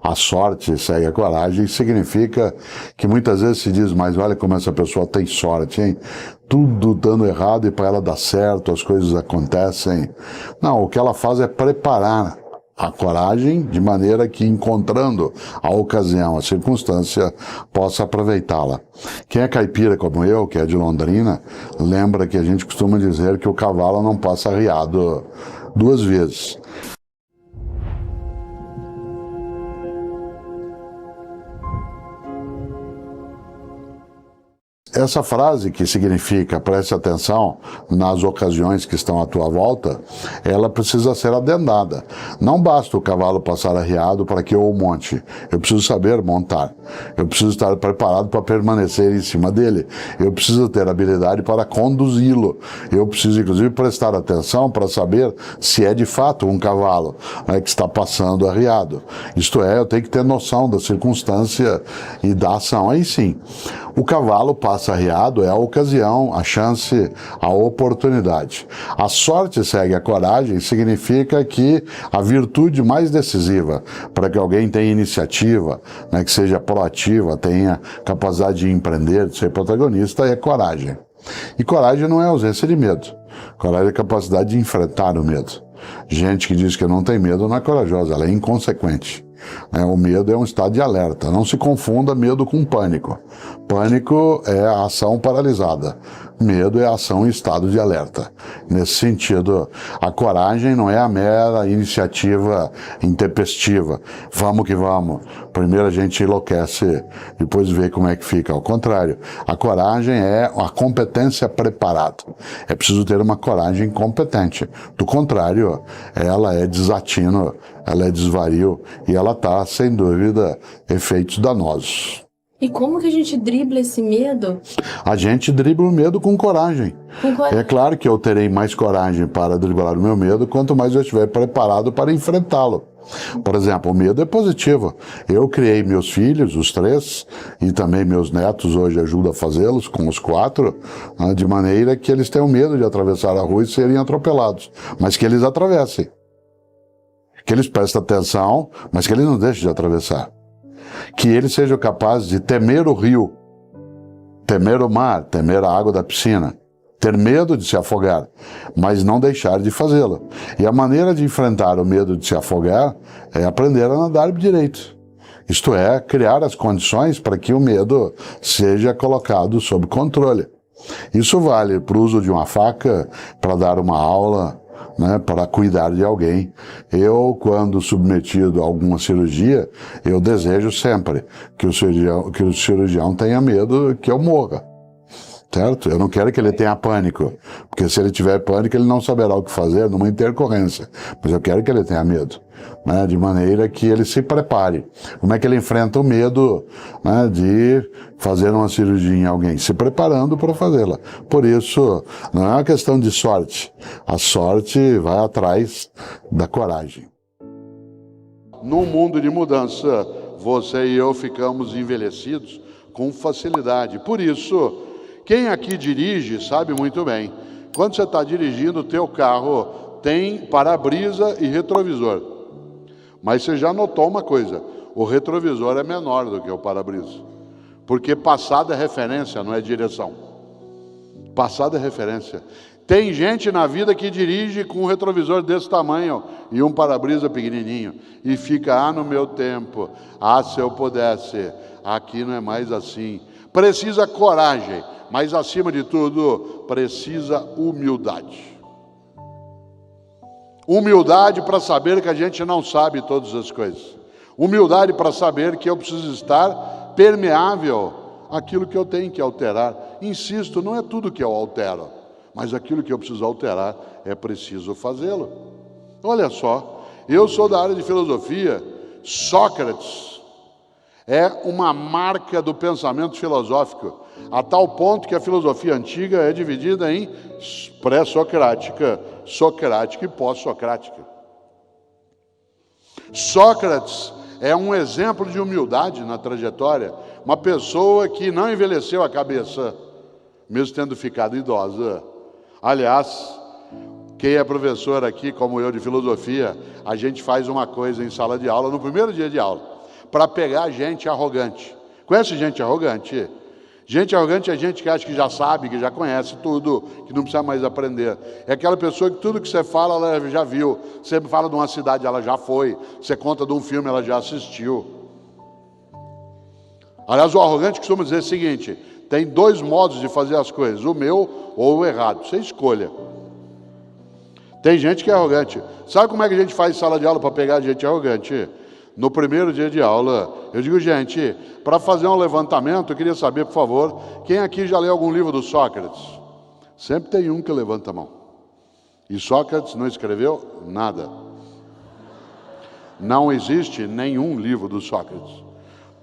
a sorte segue a coragem, significa que muitas vezes se diz, mas olha como essa pessoa tem sorte, hein? Tudo dando errado e para ela dar certo, as coisas acontecem. Não, o que ela faz é preparar a coragem de maneira que, encontrando a ocasião, a circunstância, possa aproveitá-la. Quem é caipira como eu, que é de Londrina, lembra que a gente costuma dizer que o cavalo não passa arriado duas vezes. Essa frase, que significa preste atenção nas ocasiões que estão à tua volta, ela precisa ser adendada. Não basta o cavalo passar arriado para que eu o monte. Eu preciso saber montar. Eu preciso estar preparado para permanecer em cima dele. Eu preciso ter habilidade para conduzi-lo. Eu preciso, inclusive, prestar atenção para saber se é de fato um cavalo, né, que está passando arriado. Isto é, eu tenho que ter noção da circunstância e da ação. Aí sim, o cavalo passa arriado, é a ocasião, a chance, a oportunidade. A sorte segue a coragem, significa que a virtude mais decisiva para que alguém tenha iniciativa, né, que seja proativa, tenha capacidade de empreender, de ser protagonista, é coragem. E coragem não é ausência de medo. Coragem é a capacidade de enfrentar o medo. Gente que diz que não tem medo não é corajosa, ela é inconsequente. O medo é um estado de alerta. Não se confunda medo com pânico. Pânico é a ação paralisada. Medo é a ação em estado de alerta. Nesse sentido, a coragem não é a mera iniciativa intempestiva. Vamos que vamos. Primeiro a gente enlouquece, depois vê como é que fica. Ao contrário, a coragem é a competência preparada. É preciso ter uma coragem competente. Do contrário, ela é desatino, ela é desvario e ela está, sem dúvida, efeitos danosos. E como que a gente dribla esse medo? A gente dribla o medo com coragem. É claro que eu terei mais coragem para driblar o meu medo quanto mais eu estiver preparado para enfrentá-lo. Por exemplo, o medo é positivo. Eu criei meus filhos, os 3, e também meus netos hoje ajudo a fazê-los, com os 4, né, de maneira que eles tenham medo de atravessar a rua e serem atropelados, mas que eles atravessem. Que eles prestem atenção, mas que eles não deixem de atravessar. Que eles sejam capazes de temer o rio, temer o mar, temer a água da piscina, ter medo de se afogar, mas não deixar de fazê-lo. E a maneira de enfrentar o medo de se afogar é aprender a nadar direito. Isto é, criar as condições para que o medo seja colocado sob controle. Isso vale para o uso de uma faca, para dar uma aula, né, para cuidar de alguém. Eu, quando submetido a alguma cirurgia, eu desejo sempre que o cirurgião tenha medo que eu morra. Certo? Eu não quero que ele tenha pânico, porque se ele tiver pânico, ele não saberá o que fazer numa intercorrência. Mas eu quero que ele tenha medo, né, de maneira que ele se prepare. Como é que ele enfrenta o medo, né, de fazer uma cirurgia em alguém? Se preparando para fazê-la. Por isso, não é uma questão de sorte. A sorte vai atrás da coragem. Num mundo de mudança, você e eu ficamos envelhecidos com facilidade. Por isso, quem aqui dirige sabe muito bem. Quando você está dirigindo, o teu carro tem para-brisa e retrovisor. Mas você já notou uma coisa, o retrovisor é menor do que o para-brisa. Porque passado é referência, não é direção. Passado é referência. Tem gente na vida que dirige com um retrovisor desse tamanho e um para-brisa pequenininho. E fica, no meu tempo, se eu pudesse, aqui não é mais assim. Precisa coragem. Mas, acima de tudo, precisa humildade. Humildade para saber que a gente não sabe todas as coisas. Humildade para saber que eu preciso estar permeável àquilo que eu tenho que alterar. Insisto, não é tudo que eu altero, mas aquilo que eu preciso alterar é preciso fazê-lo. Olha só, eu sou da área de filosofia. Sócrates é uma marca do pensamento filosófico, a tal ponto que a filosofia antiga é dividida em pré-socrática, socrática e pós-socrática. Sócrates é um exemplo de humildade na trajetória, uma pessoa que não envelheceu a cabeça, mesmo tendo ficado idosa. Aliás, quem é professor aqui, como eu, de filosofia, a gente faz uma coisa em sala de aula no primeiro dia de aula. para pegar gente arrogante. Conhece gente arrogante? Gente arrogante é gente que acha que já sabe, que já conhece tudo, que não precisa mais aprender. É aquela pessoa que tudo que você fala, ela já viu. Você fala de uma cidade, ela já foi. Você conta de um filme, ela já assistiu. Aliás, o arrogante costuma dizer o seguinte: tem 2 modos de fazer as coisas, o meu ou o errado. Você escolha. Tem gente que é arrogante. Sabe como é que a gente faz sala de aula para pegar gente arrogante? No primeiro dia de aula, eu digo, gente, para fazer um levantamento, eu queria saber, por favor, quem aqui já leu algum livro do Sócrates? Sempre tem um que levanta a mão. E Sócrates não escreveu nada. Não existe nenhum livro do Sócrates.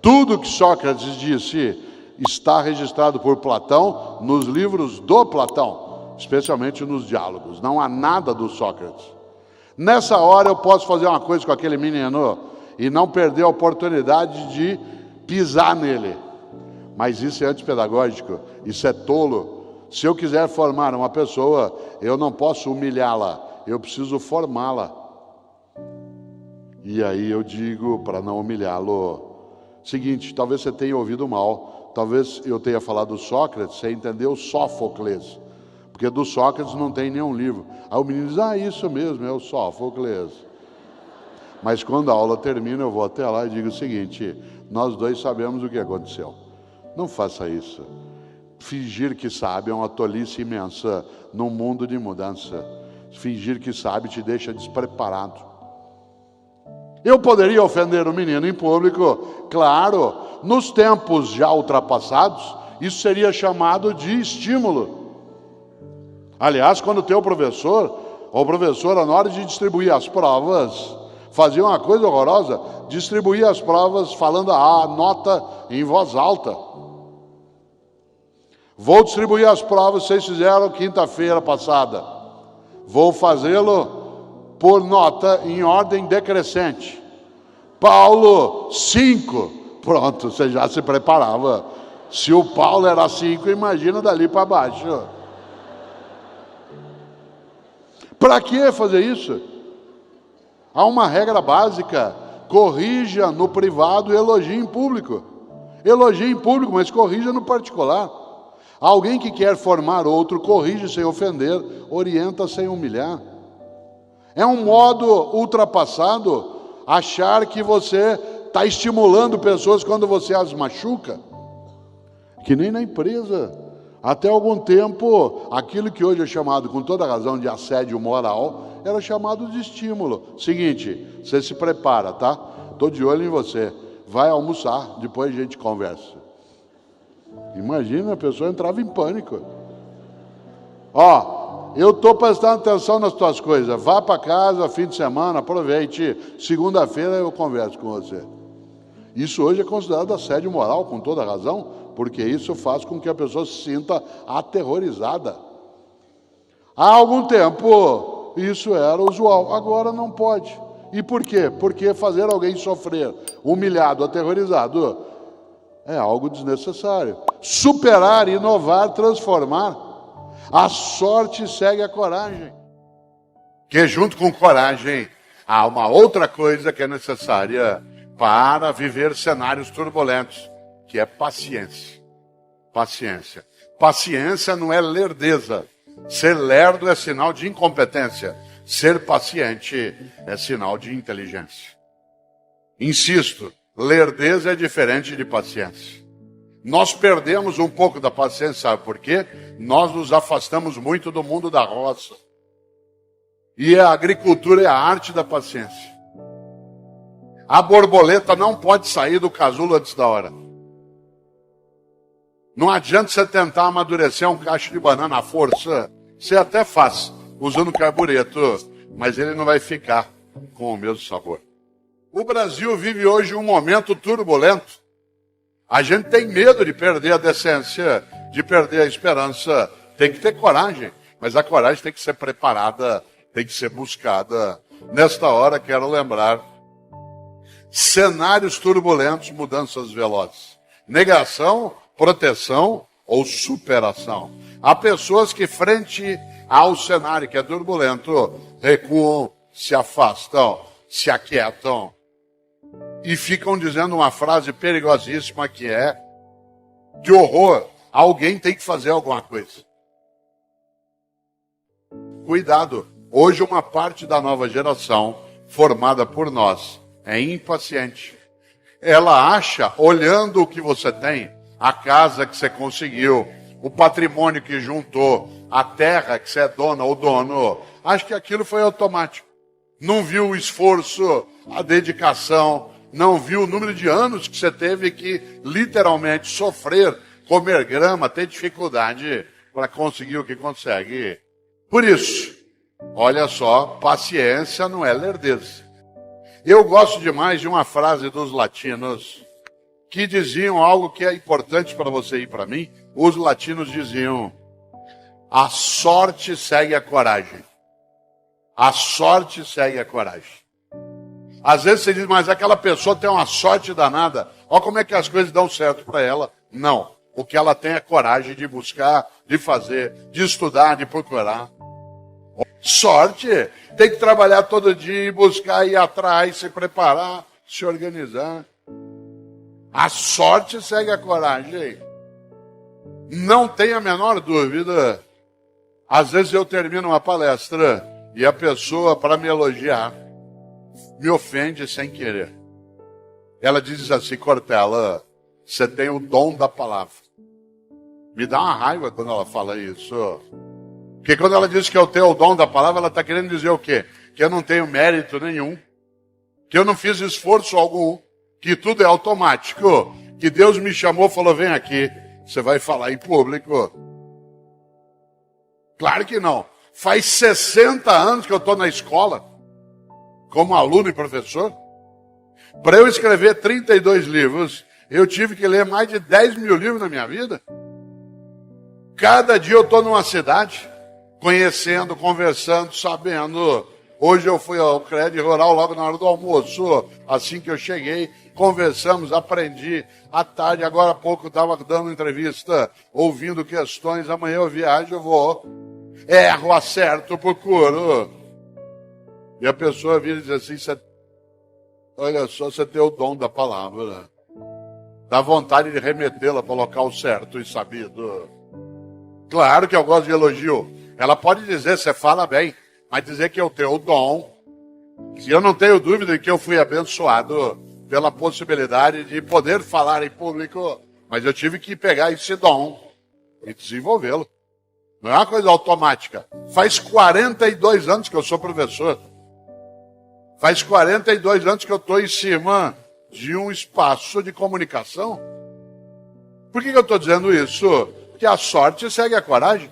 Tudo que Sócrates disse está registrado por Platão nos livros do Platão, especialmente nos diálogos. Não há nada do Sócrates. Nessa hora eu posso fazer uma coisa com aquele menino e não perder a oportunidade de pisar nele. Mas isso é antipedagógico, isso é tolo. Se eu quiser formar uma pessoa, eu não posso humilhá-la, eu preciso formá-la. E aí eu digo, para não humilhá-lo, seguinte, talvez você tenha ouvido mal, talvez eu tenha falado do Sócrates, você entendeu Sófocles, porque do Sócrates não tem nenhum livro. Aí o menino diz, isso mesmo, é o Sófocles. Mas quando a aula termina, eu vou até lá e digo o seguinte: nós 2 sabemos o que aconteceu. Não faça isso. Fingir que sabe é uma tolice imensa num mundo de mudança. Fingir que sabe te deixa despreparado. Eu poderia ofender o menino em público? Claro, nos tempos já ultrapassados, isso seria chamado de estímulo. Aliás, quando tem o professor, na hora de distribuir as provas, fazia uma coisa horrorosa, distribuía as provas falando a nota em voz alta. Vou distribuir as provas, vocês fizeram quinta-feira passada. Vou fazê-lo por nota em ordem decrescente. Paulo, 5. Pronto, você já se preparava. Se o Paulo era 5, imagina dali para baixo. Para que fazer isso? Há uma regra básica: corrija no privado e elogie em público. Elogie em público, mas corrija no particular. Alguém que quer formar outro, corrige sem ofender, orienta sem humilhar. É um modo ultrapassado achar que você está estimulando pessoas quando você as machuca. Que nem na empresa. Até algum tempo, aquilo que hoje é chamado, com toda razão, de assédio moral, era chamado de estímulo. Seguinte, você se prepara, tá? Estou de olho em você. Vai almoçar, depois a gente conversa. Imagina, a pessoa entrava em pânico. Eu estou prestando atenção nas tuas coisas. Vá para casa, fim de semana, aproveite. Segunda-feira eu converso com você. Isso hoje é considerado assédio moral, com toda razão, porque isso faz com que a pessoa se sinta aterrorizada. Há algum tempo, isso era usual, agora não pode. E por quê? Porque fazer alguém sofrer, humilhado, aterrorizado, é algo desnecessário. Superar, inovar, transformar. A sorte segue a coragem. Que junto com coragem, há uma outra coisa que é necessária para viver cenários turbulentos, que é paciência. Paciência. Paciência não é lerdeza. Ser lerdo é sinal de incompetência. Ser paciente é sinal de inteligência. Insisto, lerdeza é diferente de paciência. Nós perdemos um pouco da paciência, sabe por quê? Nós nos afastamos muito do mundo da roça. E a agricultura é a arte da paciência. A borboleta não pode sair do casulo antes da hora. Não adianta você tentar amadurecer um cacho de banana à força. Você até faz, usando carbureto, mas ele não vai ficar com o mesmo sabor. O Brasil vive hoje um momento turbulento. A gente tem medo de perder a decência, de perder a esperança. Tem que ter coragem, mas a coragem tem que ser preparada, tem que ser buscada. Nesta hora, quero lembrar: cenários turbulentos, mudanças velozes. Negação, proteção ou superação. Há pessoas que, frente ao cenário que é turbulento, recuam, se afastam, se aquietam. e ficam dizendo uma frase perigosíssima que é: que horror, alguém tem que fazer alguma coisa. Cuidado, hoje uma parte da nova geração, formada por nós, é impaciente. Ela acha, olhando o que você tem, a casa que você conseguiu, o patrimônio que juntou, a terra que você é dona ou dono, acha que aquilo foi automático. Não viu o esforço, a dedicação, não viu o número de anos que você teve que literalmente sofrer, comer grama, ter dificuldade para conseguir o que consegue. Por isso, olha só, paciência não é lerdeza. Eu gosto demais de uma frase dos latinos que diziam algo que é importante para você e para mim. Os latinos diziam: a sorte segue a coragem. A sorte segue a coragem. Às vezes você diz, mas aquela pessoa tem uma sorte danada. Olha como é que as coisas dão certo para ela. Não. O que ela tem é coragem de buscar, de fazer, de estudar, de procurar. Sorte, tem que trabalhar todo dia, buscar, ir atrás, se preparar, se organizar. A sorte segue a coragem. Não tenha a menor dúvida. Às vezes eu termino uma palestra e a pessoa, para me elogiar, me ofende sem querer. Ela diz assim: Cortella, você tem o dom da palavra. Me dá uma raiva quando ela fala isso. Porque quando ela diz que eu tenho o dom da palavra, ela está querendo dizer o quê? Que eu não tenho mérito nenhum, que eu não fiz esforço algum, que tudo é automático, que Deus me chamou e falou: vem aqui, você vai falar em público. Claro que não. Faz 60 anos que eu estou na escola, como aluno e professor. Para eu escrever 32 livros, eu tive que ler mais de 10 mil livros na minha vida. Cada dia eu estou numa cidade, conhecendo, conversando, sabendo. Hoje eu fui ao Crédito Rural logo na hora do almoço. Assim que eu cheguei, conversamos, aprendi. À tarde, agora há pouco, estava dando entrevista, ouvindo questões. Amanhã eu viajo, eu vou. Erro, acerto, procuro. E a pessoa vira e diz assim: olha só, você tem o dom da palavra. Dá vontade de remetê-la para o local certo e sabido. Claro que eu gosto de elogio. Ela pode dizer, você fala bem, mas dizer que eu tenho o dom. E eu não tenho dúvida de que eu fui abençoado pela possibilidade de poder falar em público. Mas eu tive que pegar esse dom e desenvolvê-lo. Não é uma coisa automática. Faz 42 anos que eu sou professor. Faz 42 anos que eu estou em cima de um espaço de comunicação. Por que eu estou dizendo isso? Porque a sorte segue a coragem.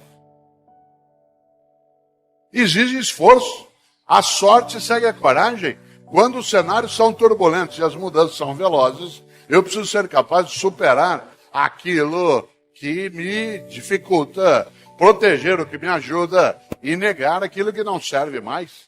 Exige esforço. A sorte segue a coragem. Quando os cenários são turbulentos e as mudanças são velozes, eu preciso ser capaz de superar aquilo que me dificulta, proteger o que me ajuda e negar aquilo que não serve mais.